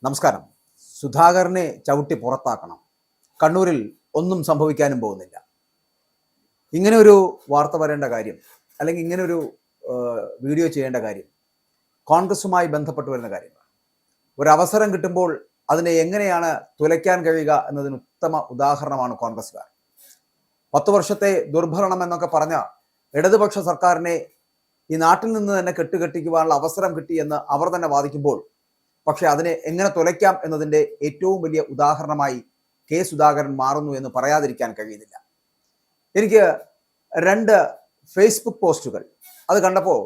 നമസ്കാരം. സുധാകരനെ ചവിട്ടി പുറത്താക്കണം. കണ്ണൂരിൽ ഒന്നും സംഭവിക്കാനും പോകുന്നില്ല. ഇങ്ങനെ ഒരു വാർത്ത വരേണ്ട കാര്യം, അല്ലെങ്കിൽ ഇങ്ങനെ ഒരു വീഡിയോ ചെയ്യേണ്ട കാര്യം കോൺഗ്രസുമായി ബന്ധപ്പെട്ട് വരുന്ന കാര്യമാണ്. ഒരവസരം കിട്ടുമ്പോൾ അതിനെ എങ്ങനെയാണ് തുലയ്ക്കാൻ കഴിയുക എന്നതിന് ഉത്തമ ഉദാഹരണമാണ് കോൺഗ്രസ്സുകാർ. 10 വർഷത്തെ ദുർഭരണം എന്നൊക്കെ പറഞ്ഞ ഇടതുപക്ഷ സർക്കാരിനെ ഈ നാട്ടിൽ നിന്ന് തന്നെ കെട്ടുകെട്ടിക്കുവാനുള്ള അവസരം കിട്ടിയെന്ന് അവർ തന്നെ വാദിക്കുമ്പോൾ, പക്ഷെ അതിനെ എങ്ങനെ തുലയ്ക്കാം എന്നതിൻ്റെ ഏറ്റവും വലിയ ഉദാഹരണമായി കെ സുധാകരൻ മാറുന്നു എന്ന് പറയാതിരിക്കാൻ കഴിയുന്നില്ല. എനിക്ക് 2 ഫേസ്ബുക്ക് പോസ്റ്റുകൾ അത് കണ്ടപ്പോൾ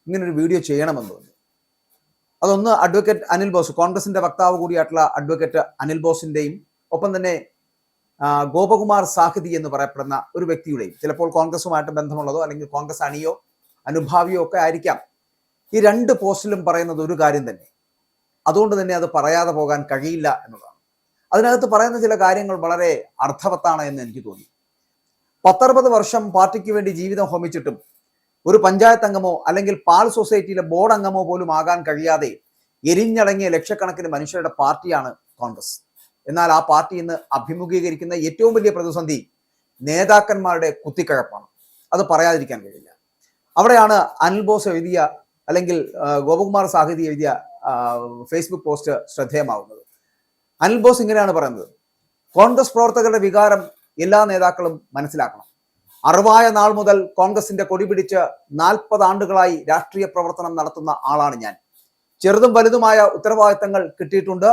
ഇങ്ങനൊരു വീഡിയോ ചെയ്യണമെന്ന് തോന്നി. അതൊന്ന് അഡ്വക്കേറ്റ് അനിൽ ബോസ്, കോൺഗ്രസിന്റെ വക്താവ് കൂടിയായിട്ടുള്ള അഡ്വക്കേറ്റ് അനിൽ ബോസിന്റെയും ഒപ്പം തന്നെ ഗോപകുമാർ സാഹിതി എന്ന് പറയപ്പെടുന്ന ഒരു വ്യക്തിയുടെയും, ചിലപ്പോൾ കോൺഗ്രസുമായിട്ട് ബന്ധമുള്ളതോ അല്ലെങ്കിൽ കോൺഗ്രസ് അണിയോ അനുഭാവിയോ ഒക്കെ ആയിരിക്കാം. ഈ 2 പോസ്റ്റിലും പറയുന്നത് ഒരു കാര്യം തന്നെ. അതുകൊണ്ട് തന്നെ അത് പറയാതെ പോകാൻ കഴിയില്ല എന്നതാണ്. അതിനകത്ത് പറയുന്ന ചില കാര്യങ്ങൾ വളരെ അർത്ഥവത്താണ് എന്ന് എനിക്ക് തോന്നി. 10-60 വർഷം പാർട്ടിക്ക് വേണ്ടി ജീവിതം ഹോമിച്ചിട്ടും ഒരു പഞ്ചായത്ത് അംഗമോ അല്ലെങ്കിൽ പാൽ സൊസൈറ്റിയിലെ ബോർഡ് അംഗമോ പോലും ആകാൻ കഴിയാതെ എരിഞ്ഞടങ്ങിയ ലക്ഷക്കണക്കിന് മനുഷ്യരുടെ പാർട്ടിയാണ് കോൺഗ്രസ്. എന്നാൽ ആ പാർട്ടി ഇന്ന് അഭിമുഖീകരിക്കുന്ന ഏറ്റവും വലിയ പ്രതിസന്ധി നേതാക്കന്മാരുടെ കുത്തിക്കഴപ്പാണ്. അത് പറയാതിരിക്കാൻ കഴിയില്ല. അവിടെയാണ് അനിൽ ബോസ് എഴുതിയ അല്ലെങ്കിൽ ഗോപകുമാർ സാഹിതി എഴുതിയ ഫേസ്ബുക്ക് പോസ്റ്റ് ശ്രദ്ധേയമാവുന്നത്. അനിൽ ബോസ് ഇങ്ങനെയാണ് പറയുന്നത്: കോൺഗ്രസ് പ്രവർത്തകരുടെ വികാരം എല്ലാ നേതാക്കളും മനസ്സിലാക്കണം. അറുവായ നാൾ മുതൽ കോൺഗ്രസിന്റെ കൊടി പിടിച്ച് 40 ആണ്ടുകളായി രാഷ്ട്രീയ പ്രവർത്തനം നടത്തുന്ന ആളാണ് ഞാൻ. ചെറുതും വലുതുമായ ഉത്തരവാദിത്തങ്ങൾ കിട്ടിയിട്ടുണ്ട്.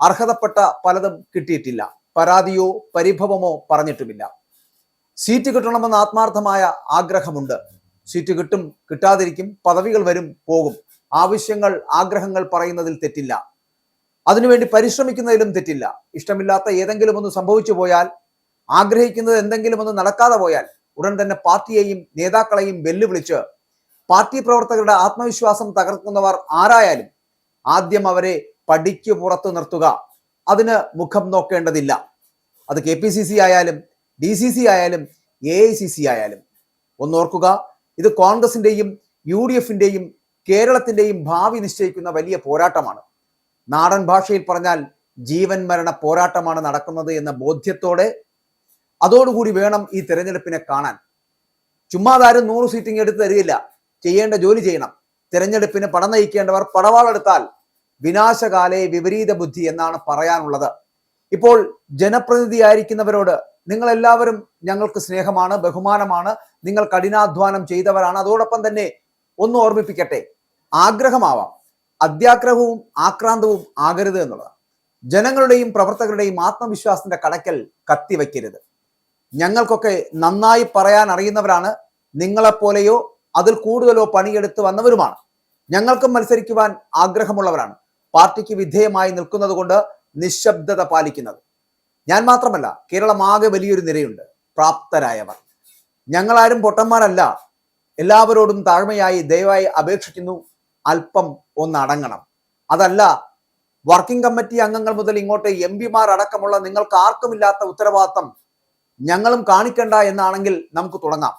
അർഹതപ്പെട്ട പലതും കിട്ടിയിട്ടില്ല. പരാതിയോ പരിഭവമോ പറഞ്ഞിട്ടുമില്ല. സീറ്റ് കിട്ടണമെന്ന ആത്മാർത്ഥമായ ആഗ്രഹമുണ്ട്. സീറ്റ് കിട്ടും, കിട്ടാതിരിക്കും, പദവികൾ വരും പോകും. ആവശ്യങ്ങൾ ആഗ്രഹങ്ങൾ പറയുന്നതിൽ തെറ്റില്ല. അതിനുവേണ്ടി പരിശ്രമിക്കുന്നതിലും തെറ്റില്ല. ഇഷ്ടമില്ലാത്ത ഏതെങ്കിലും ഒന്ന് സംഭവിച്ചു പോയാൽ, ആഗ്രഹിക്കുന്നത് എന്തെങ്കിലും ഒന്ന് നടക്കാതെ പോയാൽ ഉടൻ തന്നെ പാർട്ടിയെയും നേതാക്കളെയും വെല്ലുവിളിച്ച് പാർട്ടി പ്രവർത്തകരുടെ ആത്മവിശ്വാസം തകർക്കുന്നവർ ആരായാലും ആദ്യം അവരെ പടിക്ക് പുറത്ത് നിർത്തുക. അതിന് മുഖം നോക്കേണ്ടതില്ല. അത് KPCC ആയാലും DCC ആയാലും AICC ആയാലും. ഒന്നോർക്കുക, ഇത് കോൺഗ്രസിന്റെയും UDFന്റെയും കേരളത്തിന്റെയും ഭാവി നിശ്ചയിക്കുന്ന വലിയ പോരാട്ടമാണ്. നാടൻ ഭാഷയിൽ പറഞ്ഞാൽ ജീവൻ മരണ പോരാട്ടമാണ് നടക്കുന്നത് എന്ന ബോധ്യത്തോടെ അതോടുകൂടി വേണം ഈ തെരഞ്ഞെടുപ്പിനെ കാണാൻ. ചുമ്മാതാരും 100 സീറ്റിംഗ് എടുത്ത് തരികയില്ല. ചെയ്യേണ്ട ജോലി ചെയ്യണം. തെരഞ്ഞെടുപ്പിന് പട നയിക്കേണ്ടവർ പടവാളെടുത്താൽ വിനാശകാലേ വിപരീത ബുദ്ധി എന്നാണ് പറയാനുള്ളത്. ഇപ്പോൾ ജനപ്രതിനിധിയായിരിക്കുന്നവരോട് നിങ്ങൾ എല്ലാവരും ഞങ്ങൾക്ക് സ്നേഹമാണ്, ബഹുമാനമാണ്, നിങ്ങൾ കഠിനാധ്വാനം ചെയ്തവരാണ്. അതോടൊപ്പം തന്നെ ഒന്ന് ഓർമ്മിപ്പിക്കട്ടെ, ആഗ്രഹമാവാം, അത്യാഗ്രഹവും ആക്രാന്തവും ആകരുത് എന്നുള്ളതാണ്. ജനങ്ങളുടെയും പ്രവർത്തകരുടെയും ആത്മവിശ്വാസത്തിന്റെ കടക്കൽ കത്തിവെക്കരുത്. ഞങ്ങൾക്കൊക്കെ നന്നായി പറയാൻ അറിയുന്നവരാണ്. നിങ്ങളെപ്പോലെയോ അതിൽ കൂടുതലോ പണിയെടുത്ത് വന്നവരുമാണ്. ഞങ്ങൾക്കും മത്സരിക്കുവാൻ ആഗ്രഹമുള്ളവരാണ്. പാർട്ടിക്ക് വിധേയമായി നിൽക്കുന്നത് കൊണ്ട് നിശബ്ദത പാലിക്കുന്നത്. ഞാൻ മാത്രമല്ല, കേരളമാകെ വലിയൊരു നിരയുണ്ട് പ്രാപ്തരായവർ. ഞങ്ങളാരും പൊട്ടന്മാരല്ല. എല്ലാവരോടും താഴ്മയായി ദയവായി അപേക്ഷിക്കുന്നു, അല്പം ഒന്ന് അടങ്ങണം. അതല്ല, വർക്കിംഗ് കമ്മിറ്റി അംഗങ്ങൾ മുതൽ ഇങ്ങോട്ട് MP-മാർ അടക്കമുള്ള നിങ്ങൾക്ക് ആർക്കുമില്ലാത്ത ഉത്തരവാദിത്തം ഞങ്ങളും കാണിക്കണ്ട എന്നാണെങ്കിൽ നമുക്ക് തുടങ്ങാം.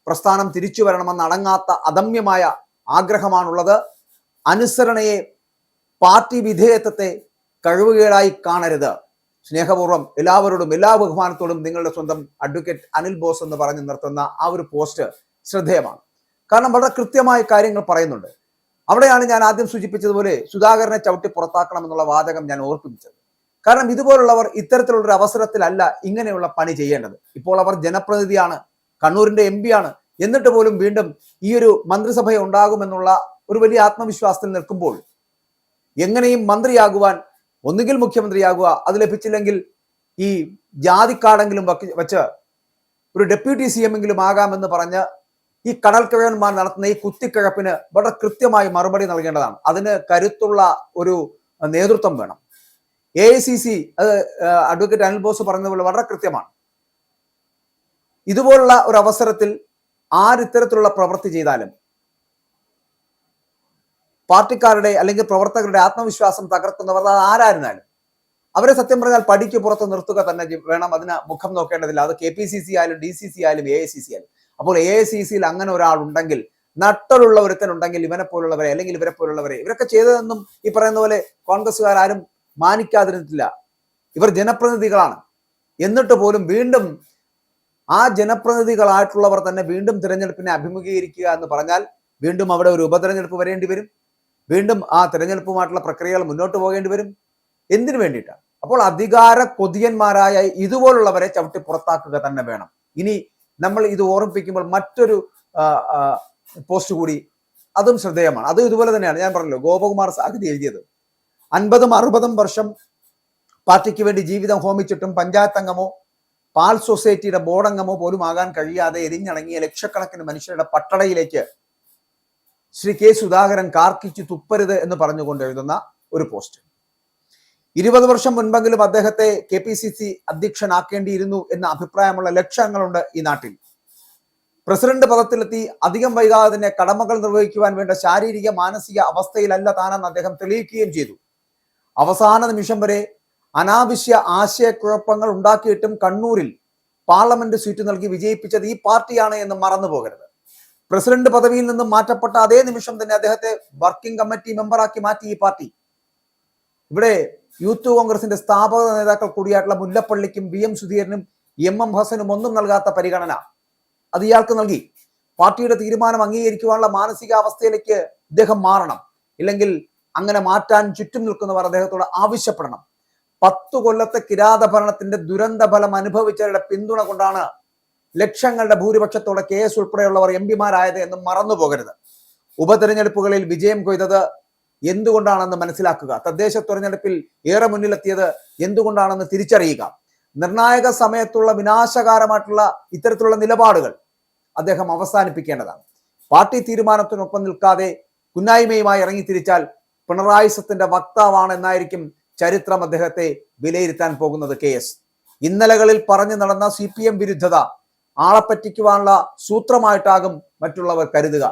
പ്രസ്ഥാനം തിരിച്ചു വരണമെന്ന് അടങ്ങാത്ത അദമ്യമായ ആഗ്രഹമാണുള്ളത്. അനുസരണയെ, പാർട്ടി വിധേയത്വത്തെ കഴിവുകേടായി കാണരുത്. സ്നേഹപൂർവ്വം എല്ലാവരോടും എല്ലാ ബഹുമാനത്തോടും നിങ്ങളുടെ സ്വന്തം അഡ്വക്കേറ്റ് അനിൽ ബോസ് എന്ന് പറഞ്ഞ് നിർത്തുന്ന ആ ഒരു പോസ്റ്റ് ശ്രദ്ധേയമാണ്. കാരണം വളരെ കൃത്യമായ കാര്യങ്ങൾ പറയുന്നുണ്ട്. അവിടെയാണ് ഞാൻ ആദ്യം സൂചിപ്പിച്ചതുപോലെ സുധാകരനെ ചവിട്ടി പുറത്താക്കണം എന്നുള്ള വാചകം ഞാൻ ഓർപ്പിച്ചത്. കാരണം ഇതുപോലുള്ളവർ ഇത്തരത്തിലുള്ളൊരു അവസരത്തിലല്ല ഇങ്ങനെയുള്ള പണി ചെയ്യേണ്ടത്. ഇപ്പോൾ അവർ ജനപ്രതിനിധിയാണ്, കണ്ണൂരിന്റെ MP ആണ്. എന്നിട്ട് പോലും വീണ്ടും ഈ ഒരു മന്ത്രിസഭ ഉണ്ടാകുമെന്നുള്ള ഒരു വലിയ ആത്മവിശ്വാസത്തിൽ നിൽക്കുമ്പോൾ എങ്ങനെയും മന്ത്രിയാകുവാൻ, ഒന്നുകിൽ മുഖ്യമന്ത്രിയാകുക, അത് ലഭിച്ചില്ലെങ്കിൽ ഈ ജാതിക്കാടെങ്കിലും വെച്ച് ഒരു ഡെപ്യൂട്ടി CM എങ്കിലും ആകാമെന്ന് പറഞ്ഞ് ഈ കടൽക്കിഴവന്മാർ നടത്തുന്ന ഈ കുത്തിക്കിഴപ്പിന് വളരെ കൃത്യമായി മറുപടി നൽകേണ്ടതാണ്. അതിന് കരുത്തുള്ള ഒരു നേതൃത്വം വേണം. AICC, അത് അഡ്വക്കേറ്റ് അനിൽ ബോസ് പറഞ്ഞതുപോലെ വളരെ കൃത്യമാണ്. ഇതുപോലുള്ള ഒരു അവസരത്തിൽ ആരിത്തരത്തിലുള്ള പ്രവൃത്തി ചെയ്താലും പാർട്ടിക്കാരുടെ അല്ലെങ്കിൽ പ്രവർത്തകരുടെ ആത്മവിശ്വാസം തകർക്കുന്നവർ അത് ആരായിരുന്നാലും അവരെ സത്യം പറഞ്ഞാൽ പടിക്ക് പുറത്ത് നിർത്തുക തന്നെ വേണം. അതിന് മുഖം നോക്കേണ്ടതില്ല. അത് KPCC ആയാലും DCC ആയാലും AICC ആയാലും. അപ്പോൾ AICCയിൽ അങ്ങനെ ഒരാൾ ഉണ്ടെങ്കിൽ, നട്ടലുള്ള ഒരുത്തനുണ്ടെങ്കിൽ, ഇവരെ പോലുള്ളവരെ അല്ലെങ്കിൽ ഇവരെ പോലുള്ളവരെ ഇവരൊക്കെ ചെയ്തതെന്നും ഈ പറയുന്ന പോലെ കോൺഗ്രസ്സുകാരും മാനിക്കാതിരുന്നിട്ടില്ല. ഇവർ ജനപ്രതിനിധികളാണ്. എന്നിട്ട് പോലും വീണ്ടും ആ ജനപ്രതിനിധികളായിട്ടുള്ളവർ തന്നെ വീണ്ടും തിരഞ്ഞെടുപ്പിനെ അഭിമുഖീകരിക്കുക എന്ന് പറഞ്ഞാൽ വീണ്ടും അവിടെ ഒരു ഉപതെരഞ്ഞെടുപ്പ് വരേണ്ടി വരും. വീണ്ടും ആ തിരഞ്ഞെടുപ്പുമായിട്ടുള്ള പ്രക്രിയകൾ മുന്നോട്ട് പോകേണ്ടി വരും. എന്തിനു വേണ്ടിയിട്ടാണ്? അപ്പോൾ അധികാര കൊതിയന്മാരായ ഇതുപോലുള്ളവരെ ചവിട്ടി പുറത്താക്കുക തന്നെ വേണം. ഇനി നമ്മൾ ഇത് ഓർമ്മിപ്പിക്കുമ്പോൾ മറ്റൊരു പോസ്റ്റ് കൂടി, അതും ശ്രദ്ധേയമാണ്. അതും ഇതുപോലെ തന്നെയാണ്. ഞാൻ പറഞ്ഞല്ലോ, ഗോപകുമാർ സാഹിതി എഴുതിയത്. 50-60 വർഷം പാർട്ടിക്ക് വേണ്ടി ജീവിതം ഹോമിച്ചിട്ടും പഞ്ചായത്ത് അംഗമോ പാൽ സൊസൈറ്റിയുടെ ബോർഡ് അംഗമോ പോലും ആകാൻ കഴിയാതെ എരിഞ്ഞടങ്ങിയ ലക്ഷക്കണക്കിന് മനുഷ്യരുടെ പട്ടടയിലേക്ക് ശ്രീ കെ സുധാകരൻ കാർക്കിച്ചു തുപ്പരുത് എന്ന് പറഞ്ഞുകൊണ്ട് എഴുതുന്ന ഒരു പോസ്റ്റ്. 20 വർഷം മുൻപെങ്കിലും അദ്ദേഹത്തെ KPCC അധ്യക്ഷനാക്കേണ്ടിയിരുന്നു എന്ന അഭിപ്രായമുള്ള ലക്ഷങ്ങളുണ്ട് ഈ നാട്ടിൽ. പ്രസിഡന്റ് പദത്തിലെത്തി അധികം വൈകാതെ തന്നെ കടമകൾ നിർവഹിക്കുവാൻ വേണ്ട ശാരീരിക മാനസിക അവസ്ഥയിലല്ല താനെന്ന് അദ്ദേഹം തെളിയിക്കുകയും ചെയ്തു. അവസാന നിമിഷം വരെ അനാവശ്യ ആശയക്കുഴപ്പങ്ങൾ ഉണ്ടാക്കിയിട്ടും കണ്ണൂരിൽ പാർലമെന്റ് സീറ്റ് നൽകി വിജയിപ്പിച്ചത് ഈ പാർട്ടിയാണ് എന്ന് മറന്നു പോകരുത്. പ്രസിഡന്റ് പദവിയിൽ നിന്നും മാറ്റപ്പെട്ട അതേ നിമിഷം തന്നെ അദ്ദേഹത്തെ വർക്കിംഗ് കമ്മിറ്റി മെമ്പറാക്കി മാറ്റി ഈ പാർട്ടി. ഇവിടെ യൂത്ത് കോൺഗ്രസിന്റെ സ്ഥാപക നേതാക്കൾ കൂടിയായിട്ടുള്ള മുല്ലപ്പള്ളിക്കും VM സുധീരനും MM ഹസനും ഒന്നും നൽകാത്ത പരിഗണന അത് ഇയാൾക്ക് നൽകി. പാർട്ടിയുടെ തീരുമാനം അംഗീകരിക്കുവാനുള്ള മാനസികാവസ്ഥയിലേക്ക് ഇദ്ദേഹം മാറണം. ഇല്ലെങ്കിൽ അങ്ങനെ മാറ്റാൻ ചുറ്റും നിൽക്കുന്നവർ അദ്ദേഹത്തോട് ആവശ്യപ്പെടണം. 10 കൊല്ലത്തെ കിരാത ഭരണത്തിന്റെ ദുരന്ത ഫലം അനുഭവിച്ചവരുടെ പിന്തുണ കൊണ്ടാണ് ലക്ഷങ്ങളുടെ ഭൂരിപക്ഷത്തോടെ KS ഉൾപ്പെടെയുള്ളവർ MP-മാരായത് എന്ന് മറന്നു പോകരുത്. ഉപതെരഞ്ഞെടുപ്പുകളിൽ വിജയം കൊയ്തത് എന്തുകൊണ്ടാണെന്ന് മനസ്സിലാക്കുക. തദ്ദേശ തെരഞ്ഞെടുപ്പിൽ ഏറെ മുന്നിലെത്തിയത് എന്തുകൊണ്ടാണെന്ന് തിരിച്ചറിയുക. നിർണായക സമയത്തുള്ള വിനാശകാരമായിട്ടുള്ള ഇത്തരത്തിലുള്ള നിലപാടുകൾ അദ്ദേഹം അവസാനിപ്പിക്കേണ്ടതാണ്. പാർട്ടി തീരുമാനത്തിനൊപ്പം നിൽക്കാതെ കുന്നായ്മയുമായി ഇറങ്ങിത്തിരിച്ചാൽ പിണറായിസത്തിന്റെ വക്താവാണ് എന്നായിരിക്കും ചരിത്രം അദ്ദേഹത്തെ വിലയിരുത്താൻ പോകുന്നത്. KS ഇന്നലകളിൽ പറഞ്ഞു നടന്ന CPM വിരുദ്ധത ആളെ പറ്റിക്കുവാനുള്ള സൂത്രമായിട്ടാകും മറ്റുള്ളവർ കരുതുക.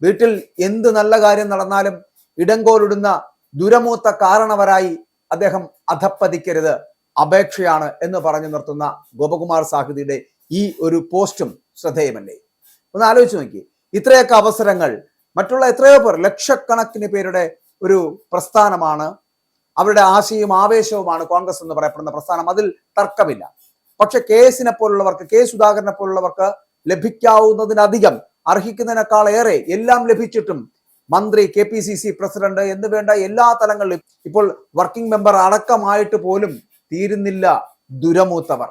വീട്ടിൽ എന്ത് നല്ല കാര്യം നടന്നാലും ഇടങ്കോലിടുന്ന ദുരമൂത്ത കാരണവരായി അദ്ദേഹം അധപ്പതിക്കരുത്, അപേക്ഷയാണ് എന്ന് പറഞ്ഞു നിർത്തുന്ന ഗോപകുമാർ സാഹിതിയുടെ ഈ ഒരു പോസ്റ്റും ശ്രദ്ധേയമല്ലേ? ഒന്ന് ആലോചിച്ച് നോക്കി. ഇത്രയൊക്കെ അവസരങ്ങൾ മറ്റുള്ള എത്രയോ പേർ, ലക്ഷക്കണക്കിന് പേരുടെ ഒരു പ്രസ്ഥാനമാണ്, അവരുടെ ആശയവും ആവേശവുമാണ് കോൺഗ്രസ് എന്ന് പറയപ്പെടുന്ന പ്രസ്ഥാനം. അതിൽ തർക്കമില്ല. പക്ഷെ KS-നെ പോലുള്ളവർക്ക്, K സുധാകരനെ പോലുള്ളവർക്ക് ലഭിക്കാവുന്നതിനധികം, അർഹിക്കുന്നതിനേക്കാൾ ഏറെ എല്ലാം ലഭിച്ചിട്ടും മന്ത്രി, KPCC പ്രസിഡന്റ് എന്ന് വേണ്ട എല്ലാ തലങ്ങളിലും ഇപ്പോൾ വർക്കിംഗ് മെമ്പർ അടക്കമായിട്ട് പോലും തീരുന്നില്ല ദുരമൂത്തവർ,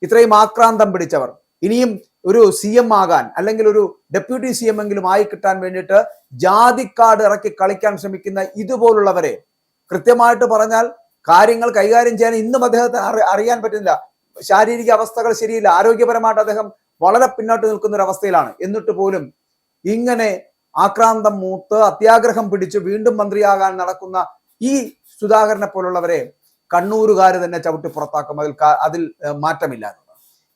ഇത്രയും ആക്രാന്തം പിടിച്ചവർ. ഇനിയും ഒരു CM ആകാൻ അല്ലെങ്കിൽ ഒരു ഡെപ്യൂട്ടി CM എങ്കിലും ആയി കിട്ടാൻ വേണ്ടിയിട്ട് ജാതിക്കാട് ഇറക്കി കളിക്കാൻ ശ്രമിക്കുന്ന ഇതുപോലുള്ളവരെ കൃത്യമായിട്ട് പറഞ്ഞാൽ കാര്യങ്ങൾ കൈകാര്യം ചെയ്യാൻ ഇന്നും അദ്ദേഹത്തെ അറിയാൻ പറ്റുന്നില്ല. ശാരീരിക അവസ്ഥകൾ ശരിയില്ല, ആരോഗ്യപരമായിട്ട് അദ്ദേഹം വളരെ പിന്നോട്ട് നിൽക്കുന്ന ഒരു അവസ്ഥയിലാണ്. എന്നിട്ട് പോലും ഇങ്ങനെ ആക്രാന്തം മൂത്ത് അത്യാഗ്രഹം പിടിച്ച് വീണ്ടും മന്ത്രിയാകാൻ നടക്കുന്ന ഈ സുധാകരനെ പോലുള്ളവരെ കണ്ണൂരുകാർ തന്നെ ചവിട്ടി പുറത്താക്കും. അതിൽ മാറ്റമില്ല.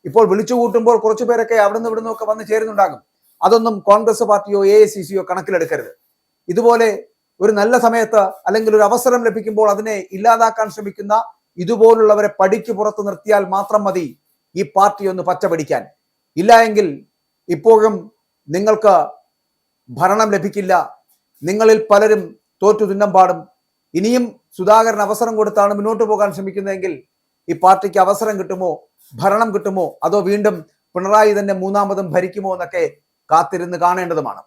ഇപ്പോൾ വിളിച്ചു കൂട്ടുമ്പോൾ കുറച്ചു പേരൊക്കെ അവിടുന്ന് ഇവിടുന്ന് ഒക്കെ വന്ന് ചേരുന്നുണ്ടാകും. അതൊന്നും കോൺഗ്രസ് പാർട്ടിയോ AICC-യോ കണക്കിലെടുക്കരുത്. ഇതുപോലെ ഒരു നല്ല സമയത്ത് അല്ലെങ്കിൽ ഒരു അവസരം ലഭിക്കുമ്പോൾ അതിനെ ഇല്ലാതാക്കാൻ ശ്രമിക്കുന്ന ഇതുപോലുള്ളവരെ പടിക്ക് പുറത്ത് നിർത്തിയാൽ മാത്രം മതി ഈ പാർട്ടി ഒന്ന് പച്ച പിടിക്കാൻ. ഇല്ല എങ്കിൽ ഇപ്പോഴും നിങ്ങൾക്ക് ഭരണം ലഭിക്കില്ല. നിങ്ങളിൽ പലരും തോറ്റു തുന്നം പാടും. ഇനിയും സുധാകരൻ അവസരം കൊടുത്താണ് മുന്നോട്ട് പോകാൻ ശ്രമിക്കുന്നതെങ്കിൽ ഈ പാർട്ടിക്ക് അവസരം കിട്ടുമോ, ഭരണം കിട്ടുമോ, അതോ വീണ്ടും പിണറായി തന്നെ മൂന്നാമതും ഭരിക്കുമോ എന്നൊക്കെ കാത്തിരുന്ന് കാണേണ്ടതുമാണ്.